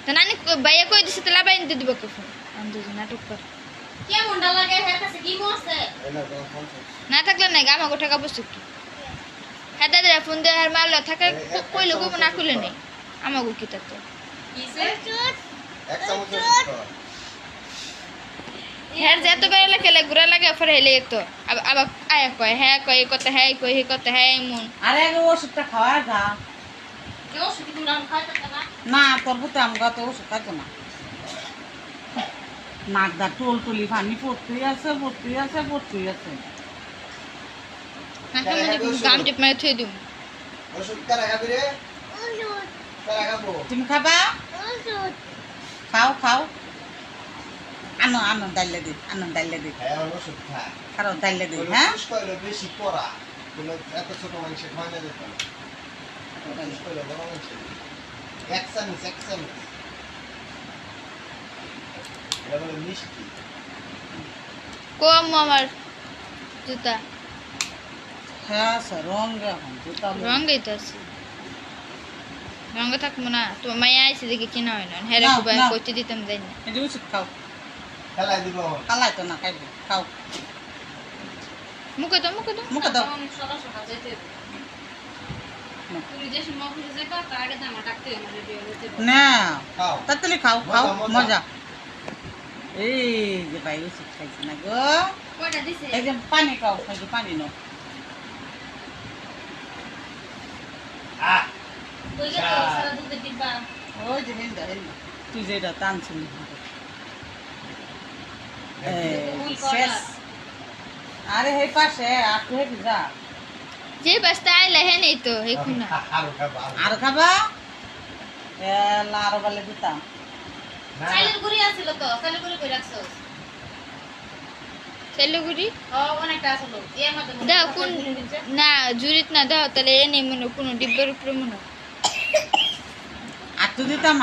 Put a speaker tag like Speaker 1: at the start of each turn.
Speaker 1: তো নানি ভাইয়া কই দিছে তো লাবাই নিতে দিব কে ফোন আন্দোলন নাটক কর না থাকলে নাই গামা গোটা কাপড় একটু হ্যাঁ দাদা ফোন দিয়ে আর মারলো থাকে কইলে কইব না কইলে নেই আমাগো কি তাতে হ্যাঁ যত বেলা লাগে ঘুরা লাগে ফের হেলে তো আবার আয়া কয় হ্যাঁ কয় কত হ্যাঁ কই হে কত হ্যাঁ মন
Speaker 2: আরে আগে ওষুধটা খাওয়া যা না তোর বুতে আমগা তো ওষুধ খাইতো না নাকদা টোল টুলি পানি পড়তেই আছে পড়তেই আছে পড়তেই আছে
Speaker 1: গাম টিপ মেরে থুই দিম
Speaker 2: তুমি খাবা খাও খাও আনো আনো ডাইলে দি আনো ডাইলে দি খারাপ ডাইলে দি হ্যাঁ
Speaker 3: বেশি পড়া এত ছোট মানুষ খাওয়া যেত না এক চামচ এটা বলে মিষ্টি
Speaker 1: কম আমার জুতা
Speaker 2: হ্যাঁ স্যার রং এখন জুতা
Speaker 1: রঙই তো আছে রঙে থাকবো না তোমার মায়া আইসে দেখে কিনা হয় না হ্যাঁ খুব করতে দিতাম যাই না
Speaker 2: এই যে ওষুধ খাও
Speaker 3: খেলাই দিব
Speaker 2: খালাই তো না খাইবে খাও
Speaker 1: মুখে দাও
Speaker 2: মুখে দাও না
Speaker 3: খাও
Speaker 2: তাড়াতাড়ি খাও খাও মজা এই যে ভাই ওষুধ খাইছে না গো এই যে পানি খাও এই যে পানি নাও
Speaker 3: আহ
Speaker 2: ওই যে হেন্দা হেন্দা তুই যেটা টানছিলি শেষ আরে হে পাশে আপনি হে যা
Speaker 1: যে বাস্তা আইলে হ্যাঁ নেই তো এখন না
Speaker 2: আর খাবা আরো বলে দিতাম
Speaker 1: সেলুগুড়ি দাও কোন না জুরিত না দাও তাহলে এ নেই মনে কোনো ডিব্বার উপরে মনে
Speaker 2: আটু দিতাম